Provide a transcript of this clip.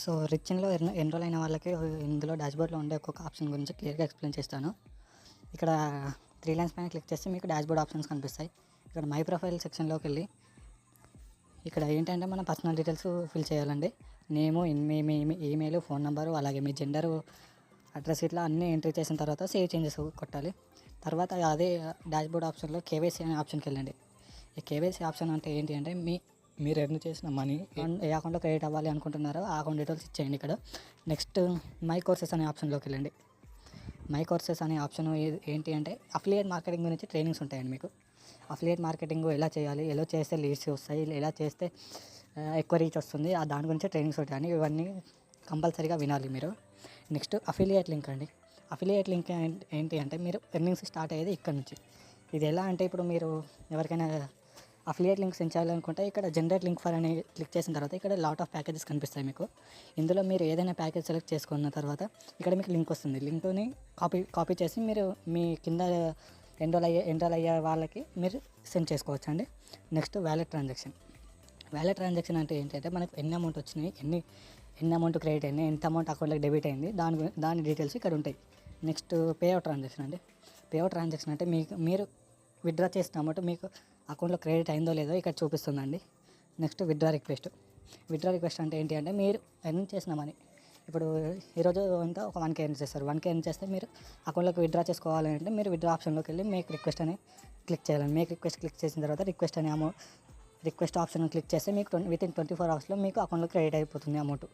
So రిచ్‌ఇన్‌లో enrol అయిన వాళ్ళకి ఇందులో డాష్‌బోర్డ్‌లో ఉండే ఒక్కొక్క ఆప్షన్ గురించి క్లియర్‌గా ఎక్స్‌ప్లెయిన్ చేస్తాను. ఇక్కడ 3 లైన్స్ పైన క్లిక్ చేస్తే మీకు డాష్‌బోర్డ్ ఆప్షన్స్ కనిపిస్తాయి. ఇక్కడ మై ప్రొఫైల్ సెక్షన్‌లోకెళ్ళి ఇక్కడ ఏంటంటే మన పర్సనల్ డీటెయిల్స్ ఫిల్ చేయాలండి. నేము, మీ ఈమెయిల్, ఫోన్ నంబరు, అలాగే మీ జెండరు, అడ్రస్ ఇట్లా అన్నీ ఎంట్రీ చేసిన తర్వాత సేవ్ చేంజెస్ కొట్టాలి. తర్వాత అదే డాష్‌బోర్డ్ ఆప్షన్‌లో కేవైసీ అనే ఆప్షన్‌కి వెళ్ళండి. ఈ కేవైసీ ఆప్షన్ అంటే ఏంటి అంటే మీరు ఎర్న్ చేసిన మనీ ఏ అకౌంట్‌లో క్రెడిట్ అవ్వాలి అనుకుంటున్నారో ఆ అకౌంట్ డీటెయిల్స్ ఇచ్చేయండి ఇక్కడ. నెక్స్ట్ మై కోర్సెస్ అనే ఆప్షన్‌లోకి వెళ్ళండి. మై కోర్సెస్ అనే ఆప్షన్ ఏంటి అంటే అఫిలియేట్ మార్కెటింగ్ గురించి ట్రైనింగ్స్ ఉంటాయండి మీకు. అఫిలియేట్ మార్కెటింగ్ ఎలా చేయాలి, ఎలా చేస్తే లీడ్స్ వస్తాయి, ఎలా చేస్తే ఎక్కువ రీచ్ వస్తుంది, దాని గురించి ట్రైనింగ్స్ ఉంటాయని ఇవన్నీ కంపల్సరీగా వినాలి మీరు. నెక్స్ట్ అఫిలియేట్ లింక్ అండి. అఫిలియేట్ లింక్ ఏంటి అంటే మీరు ఎర్నింగ్స్ స్టార్ట్ అయ్యేది ఇక్కడ నుంచి. ఇది ఎలా అంటే ఇప్పుడు మీరు ఎవరికైనా అఫిలియేట్ లింక్స్ సెండ్ చేయాలనుకుంటే ఇక్కడ జనరేట్ లింక్ ఫర్ అని క్లిక్ చేసిన తర్వాత ఇక్కడ లాట్ ఆఫ్ ప్యాకేజెస్ కనిపిస్తాయి మీకు. ఇందులో మీరు ఏదైనా ప్యాకేజ్ సెలెక్ట్ చేసుకున్న తర్వాత ఇక్కడ మీకు లింక్ వస్తుంది. లింక్ని కాపీ చేసి మీరు మీ కింద ఎన్రోల్ అయ్యే వాళ్ళకి మీరు సెండ్ చేసుకోవచ్చు అండి. Next wallet transaction. Wallet transaction అంటే ఏంటంటే మనకు ఎన్ని అమౌంట్ వచ్చినాయి, ఎన్ని అమౌంట్ క్రెడిట్ అయింది, ఎంత అమౌంట్ అకౌంట్లోకి డెబిట్ అయింది, దాని డీటెయిల్స్ ఇక్కడ ఉంటాయి. నెక్స్ట్ పే అవుట్ ట్రాన్సాక్షన్ అండి. పే అవుట్ ట్రాన్సాక్షన్ అంటే మీరు విత్డ్రా చేసిన అమౌంట్ మీకు అకౌంట్లో క్రెడిట్ అయిందో లేదో ఇక్కడ చూపిస్తుందండి. నెక్స్ట్ విత్డ్రా రిక్వెస్ట్ అంటే ఏంటి అంటే మీరు ఎర్న్ చేసిన మనీ ఇప్పుడు ఈరోజు అంతా ఒక 1K ఎర్న్ చేస్తారు. 1K ఎర్న్ చేస్తే మీరు అకౌంట్లోకి విత్డ్రా చేసుకోవాలంటే మీరు విత్డ్రా ఆప్షన్లోకి వెళ్ళి మేక్ రిక్వెస్ట్ అని క్లిక్ చేయాలండి. మేక్ రిక్వెస్ట్ క్లిక్ చేసిన తర్వాత రిక్వెస్ట్ ఆప్షన్ క్లిక్ చేస్తే మీకు వితిన్ 24 అవర్స్లో మీకు అకౌంట్లో క్రెడిట్ అయిపోతుంది అమౌంట్.